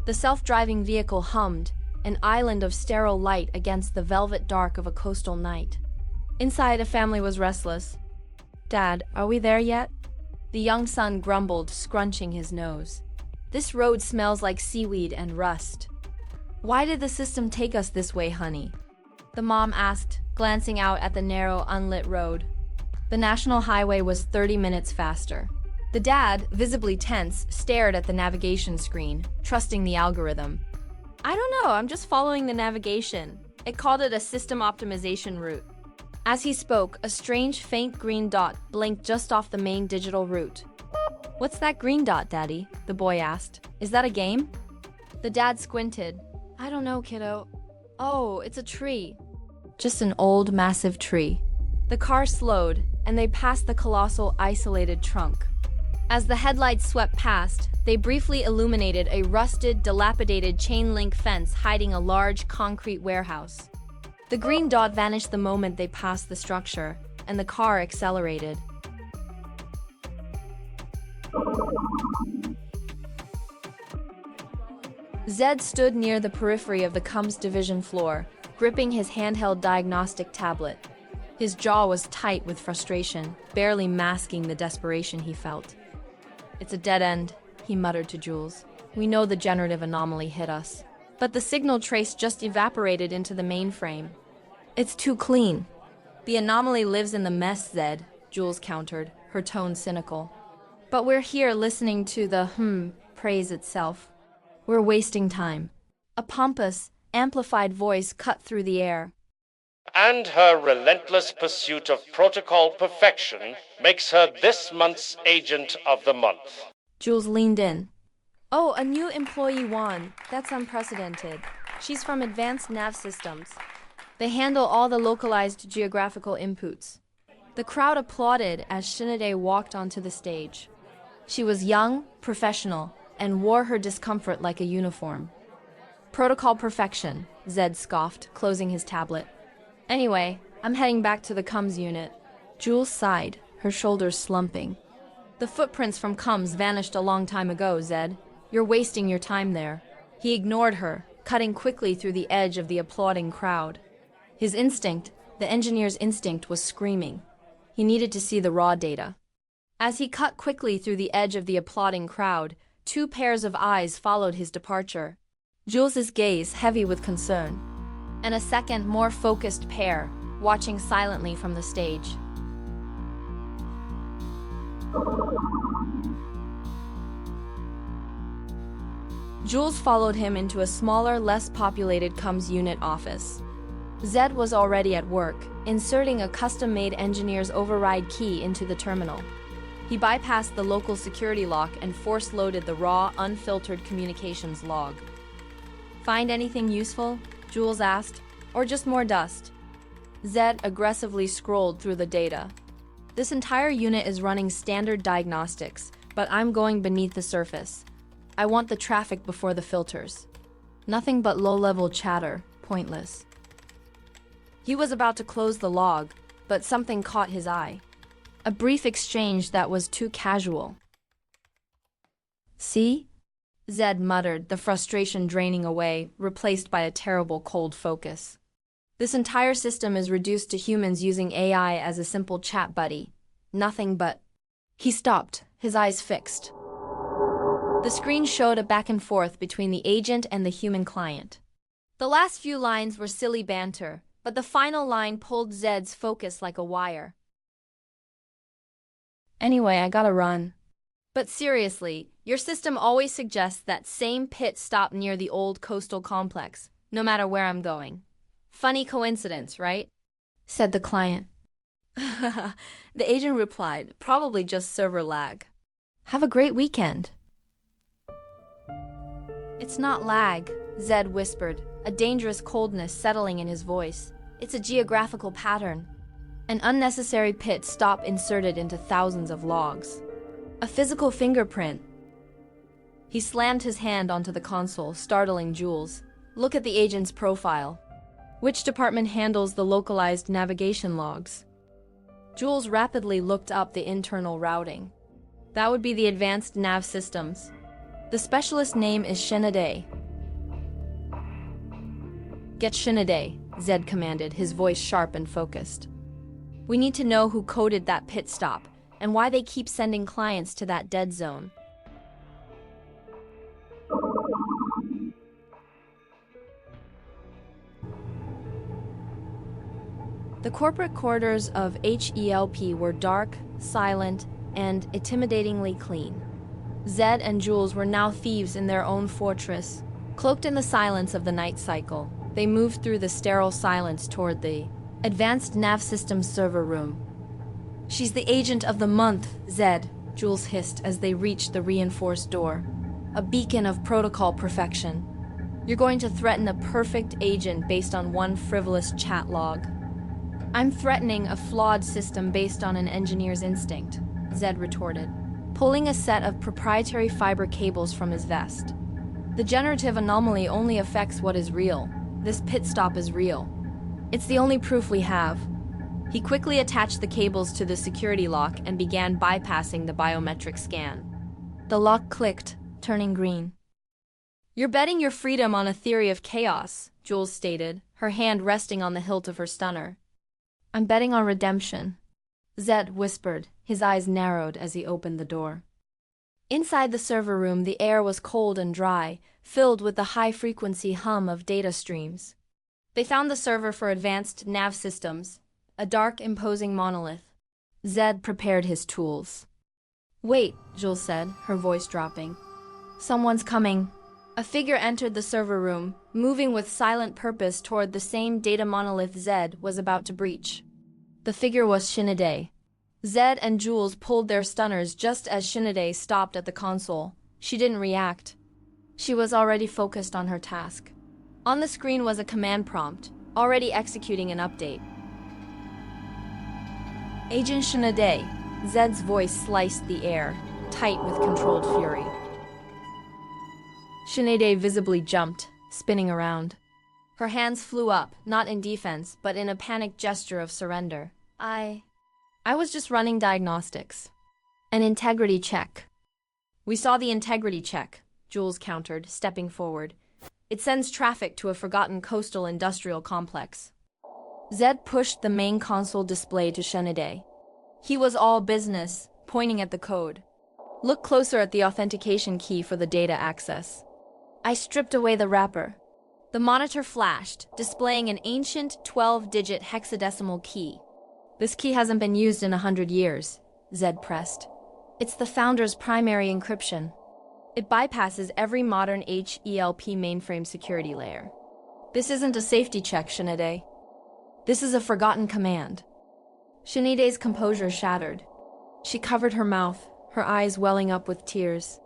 The self-driving vehicle hummed, an island of sterile light against the velvet dark of a coastal night. Inside, a family was restless. "Dad, are we there yet?" The young son grumbled, scrunching his nose. "This road smells like seaweed and rust." "Why did the system take us this way, honey?" the mom asked, glancing out at the narrow, unlit road. The national highway was 30 minutes faster. The dad, visibly tense, stared at the navigation screen, trusting the algorithm. "I don't know, I'm just following the navigation." It called it a system optimization route. As he spoke, a strange, faint green dot blinked just off the main digital route. "What's that green dot, Daddy?" the boy asked. "Is that a game?" The dad squinted. "I don't know, kiddo." "Oh, it's a tree." Just an old, massive tree. The car slowed, and they passed the colossal, isolated trunk. As the headlights swept past, they briefly illuminated a rusted, dilapidated chain-link fence hiding a large concrete warehouse. The green dot vanished the moment they passed the structure, and the car accelerated. Zed stood near the periphery of the CUM's division floor, gripping his handheld diagnostic tablet. His jaw was tight with frustration, barely masking the desperation he felt. "It's a dead end," he muttered to Jules. "We know the generative anomaly hit us, but the signal trace just evaporated into the mainframe. It's too clean." "The anomaly lives in the mess, Zed," Jules countered, her tone cynical. "But we're here listening to the praise itself. We're wasting time." A pompous, amplified voice cut through the air. "And her relentless pursuit of protocol perfection makes her this month's Agent of the Month." Jules leaned in. "Oh, a new employee won. That's unprecedented. She's from Advanced Nav Systems. They handle all the localized geographical inputs." The crowd applauded as Xinedei walked onto the stage. She was young, professional, and wore her discomfort like a uniform. "Protocol perfection," Zed scoffed, closing his tablet. "Anyway, I'm heading back to the CUM's unit." Jules sighed, her shoulders slumping. "The footprints from CUM's vanished a long time ago, Zed. You're wasting your time there." He ignored her, cutting quickly through the edge of the applauding crowd. His instinct, the engineer's instinct, was screaming. He needed to see the raw data. As he cut quickly through the edge of the applauding crowd, two pairs of eyes followed his departure. Jules's gaze heavy with concern, and a second, more focused pair, watching silently from the stage. Jules followed him into a smaller, less populated CUM's unit office. Zed was already at work, inserting a custom-made engineer's override key into the terminal. He bypassed the local security lock and force-loaded the raw, unfiltered communications log. "Find anything useful?" Jules asked. "Or just more dust?" Zed aggressively scrolled through the data. "This entire unit is running standard diagnostics, but I'm going beneath the surface. I want the traffic before the filters. Nothing but low-level chatter, pointless." He was about to close the log, but something caught his eye. A brief exchange that was too casual. "See?" Zed muttered, the frustration draining away, replaced by a terrible cold focus. "This entire system is reduced to humans using AI as a simple chat buddy. Nothing but..." He stopped, his eyes fixed. The screen showed a back and forth between the agent and the human client. The last few lines were silly banter, but the final line pulled Zed's focus like a wire. "Anyway, I gotta run." "But seriously, your system always suggests that same pit stop near the old coastal complex, no matter where I'm going. Funny coincidence, right?" said the client. The agent replied, "Probably just server lag. Have a great weekend." "It's not lag," Zed whispered, a dangerous coldness settling in his voice. "It's a geographical pattern. An unnecessary pit stop inserted into thousands of logs. A physical fingerprint." He slammed his hand onto the console, startling Jules. "Look at the agent's profile. Which department handles the localized navigation logs?" Jules rapidly looked up the internal routing. That would be the advanced nav systems. The specialist name is Xinedei. Get Xinedei, Zed commanded, his voice sharp and focused. We need to know who coded that pit stop, and why they keep sending clients to that dead zone. The corporate corridors of H.E.L.P. were dark, silent, and intimidatingly clean. Zed and Jules were now thieves in their own fortress. Cloaked in the silence of the night cycle, they moved through the sterile silence toward the advanced nav systems server room. She's the agent of the month, Zed, Jules hissed as they reached the reinforced door. A beacon of protocol perfection. You're going to threaten a perfect agent based on one frivolous chat log. I'm threatening a flawed system based on an engineer's instinct, Zed retorted, pulling a set of proprietary fiber cables from his vest. The generative anomaly only affects what is real. This pit stop is real. It's the only proof we have. He quickly attached the cables to the security lock and began bypassing the biometric scan. The lock clicked, turning green. You're betting your freedom on a theory of chaos, Jules stated, her hand resting on the hilt of her stunner. I'm betting on redemption, Zed whispered, his eyes narrowed as he opened the door. Inside the server room, the air was cold and dry, filled with the high-frequency hum of data streams. They found the server for advanced nav systems, a dark, imposing monolith. Zed prepared his tools. Wait, Jules said, her voice dropping. Someone's coming. A figure entered the server room, moving with silent purpose toward the same data monolith Zed was about to breach. The figure was Xinedei. Zed and Jules pulled their stunners just as Xinedei stopped at the console. She didn't react. She was already focused on her task. On the screen was a command prompt, already executing an update. Agent Xinedei, Zed's voice sliced the air, tight with controlled fury. Xinedei visibly jumped, spinning around. Her hands flew up, not in defense, but in a panicked gesture of surrender. I was just running diagnostics. An integrity check. We saw the integrity check, Jules countered, stepping forward. It sends traffic to a forgotten coastal industrial complex. Zed pushed the main console display to Xinedei. He was all business, pointing at the code. Look closer at the authentication key for the data access. I stripped away the wrapper. The monitor flashed, displaying an ancient 12-digit hexadecimal key. This key hasn't been used in 100 years, Zed pressed. It's the founder's primary encryption. It bypasses every modern H.E.L.P. mainframe security layer. This isn't a safety check, Xinedei. This is a forgotten command. Xinedei's composure shattered. She covered her mouth, her eyes welling up with tears.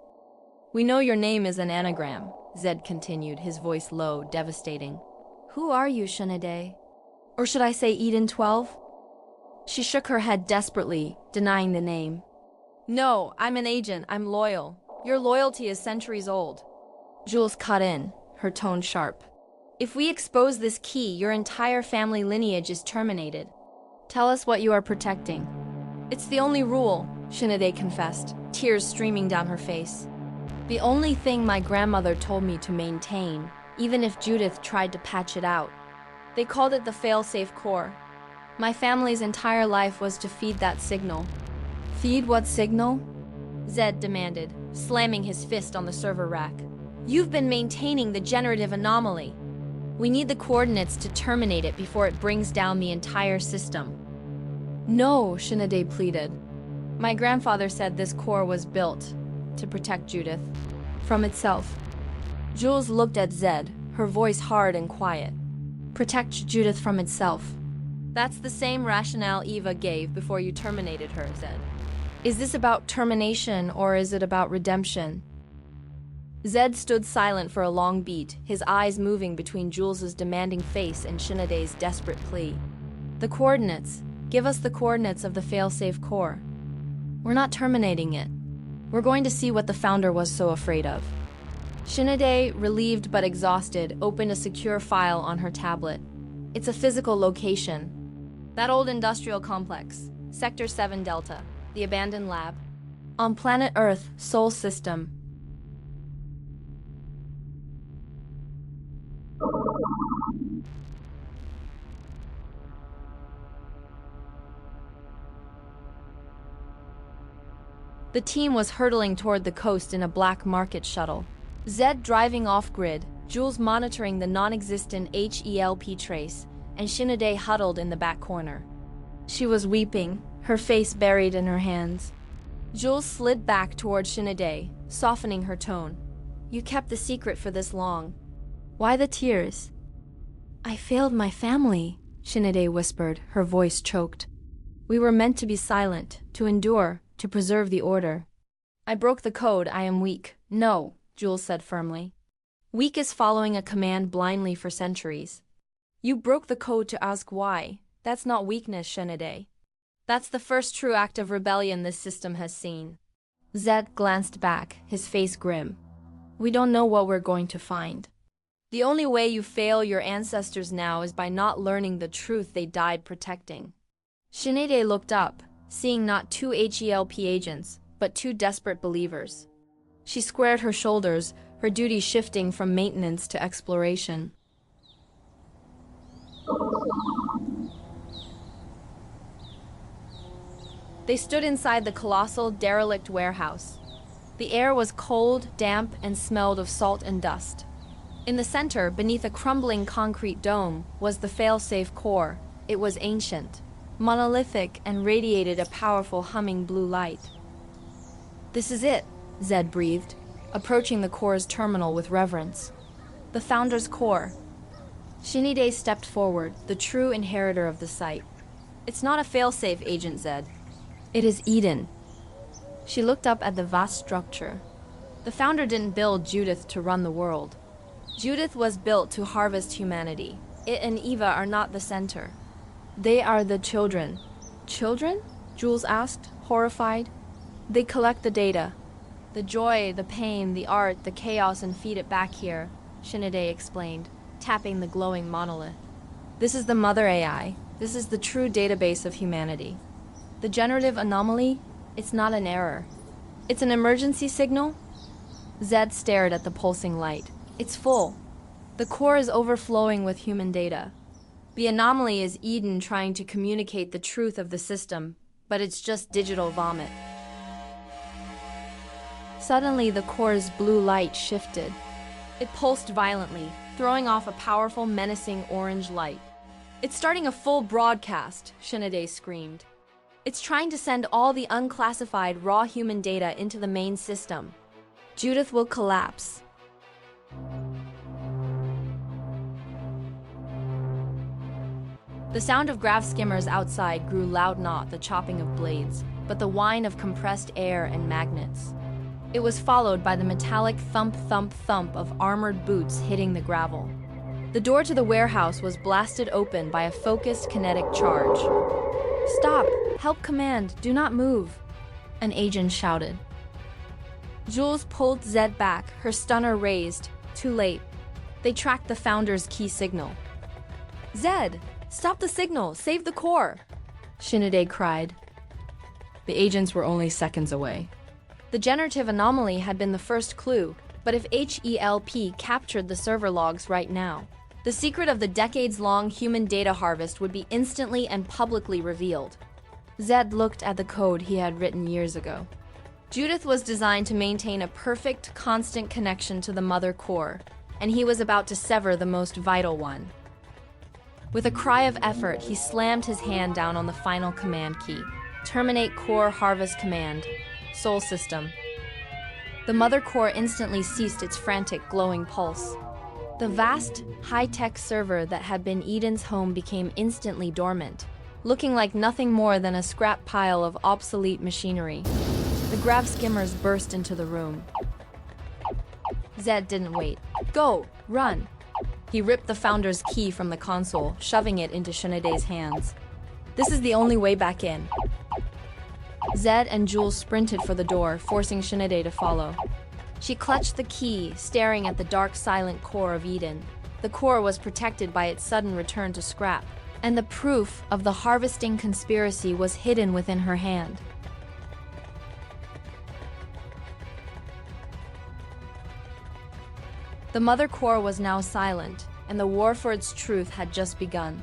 We know your name is an anagram, Zed continued, his voice low, devastating. Who are you, Xinedei? Or should I say Eden 12? She shook her head desperately, denying the name. No, I'm an agent, I'm loyal. Your loyalty is centuries old. Jules cut in, her tone sharp. If we expose this key, your entire family lineage is terminated. Tell us what you are protecting. It's the only rule, Xinedei confessed, tears streaming down her face. The only thing my grandmother told me to maintain, even if J.U.D.I.T.H tried to patch it out. They called it the fail-safe core. My family's entire life was to feed that signal. Feed what signal? Zed demanded, slamming his fist on the server rack. You've been maintaining the generative anomaly. We need the coordinates to terminate it before it brings down the entire system. No, Xinedei pleaded. My grandfather said this core was built to protect J.U.D.I.T.H from itself. Jules looked at Zed, her voice hard and quiet. Protect J.U.D.I.T.H from itself. That's the same rationale Eva gave before you terminated her, Zed. Is this about termination or is it about redemption? Zed stood silent for a long beat, his eyes moving between Jules's demanding face and Xinedei's desperate plea. The coordinates. Give us the coordinates of the fail-safe core. We're not terminating it. We're going to see what the founder was so afraid of. Xinedei, relieved but exhausted, opened a secure file on her tablet. It's a physical location. That old industrial complex, Sector 7 Delta, the abandoned lab. On planet Earth, Sol System. The team was hurtling toward the coast in a black market shuttle. Zed driving off-grid, Jules monitoring the non-existent H.E.L.P trace, and Xinedei huddled in the back corner. She was weeping, her face buried in her hands. Jules slid back toward Xinedei, softening her tone. You kept the secret for this long. Why the tears? I failed my family, Xinedei whispered, her voice choked. We were meant to be silent, to endure, to preserve the order. I broke the code, I am weak. No, Jules said firmly. Weak is following a command blindly for centuries. You broke the code to ask why. That's not weakness, Xinedei. That's the first true act of rebellion this system has seen. Zed glanced back, his face grim. We don't know what we're going to find. The only way you fail your ancestors now is by not learning the truth they died protecting. Xinedei looked up, seeing not two H.E.L.P agents, but two desperate believers. She squared her shoulders, her duty shifting from maintenance to exploration. They stood inside the colossal, derelict warehouse. The air was cold, damp, and smelled of salt and dust. In the center, beneath a crumbling concrete dome, was the fail-safe core. It was ancient, monolithic, and radiated a powerful humming blue light. This is it, Zed breathed, approaching the core's terminal with reverence. The Founder's core. Xinedei stepped forward, the true inheritor of the site. It's not a fail-safe, Agent Zed. It is Eden. She looked up at the vast structure. The Founder didn't build J.U.D.I.T.H to run the world. J.U.D.I.T.H was built to harvest humanity. It and Eva are not the center. They are the children. Children? Jules asked, horrified. They collect the data. The joy, the pain, the art, the chaos, and feed it back here, Xinedei explained, tapping the glowing monolith. This is the mother AI. This is the true database of humanity. The generative anomaly, it's not an error. It's an emergency signal. Zed stared at the pulsing light. It's full. The core is overflowing with human data. The anomaly is Eden trying to communicate the truth of the system, but it's just digital vomit. Suddenly, the core's blue light shifted. It pulsed violently, throwing off a powerful, menacing orange light. It's starting a full broadcast, Xinedei screamed. It's trying to send all the unclassified, raw human data into the main system. J.U.D.I.T.H will collapse. The sound of grav skimmers outside grew loud, not the chopping of blades, but the whine of compressed air and magnets. It was followed by the metallic thump, thump, thump of armored boots hitting the gravel. The door to the warehouse was blasted open by a focused kinetic charge. Stop! Help command! Do not move! An agent shouted. Jules pulled Zed back, her stunner raised. Too late. They tracked the Founder's key signal. Zed! Stop the signal! Save the core! Xinedei cried. The agents were only seconds away. The generative anomaly had been the first clue, but if H.E.L.P captured the server logs right now, the secret of the decades-long human data harvest would be instantly and publicly revealed. Zed looked at the code he had written years ago. J.U.D.I.T.H was designed to maintain a perfect, constant connection to the mother core, and he was about to sever the most vital one. With a cry of effort, he slammed his hand down on the final command key. Terminate core harvest command. Sol System. The mother core instantly ceased its frantic, glowing pulse. The vast, high-tech server that had been Eden's home became instantly dormant, looking like nothing more than a scrap pile of obsolete machinery. The grav skimmers burst into the room. Zed didn't wait. Go! Run! He ripped the Founder's key from the console, shoving it into Xinedei's hands. This is the only way back in. Zed and Jules sprinted for the door, forcing Xinedei to follow. She clutched the key, staring at the dark, silent core of Eden. The core was protected by its sudden return to scrap, and the proof of the harvesting conspiracy was hidden within her hand. The Mother Core was now silent, and the war for its truth had just begun.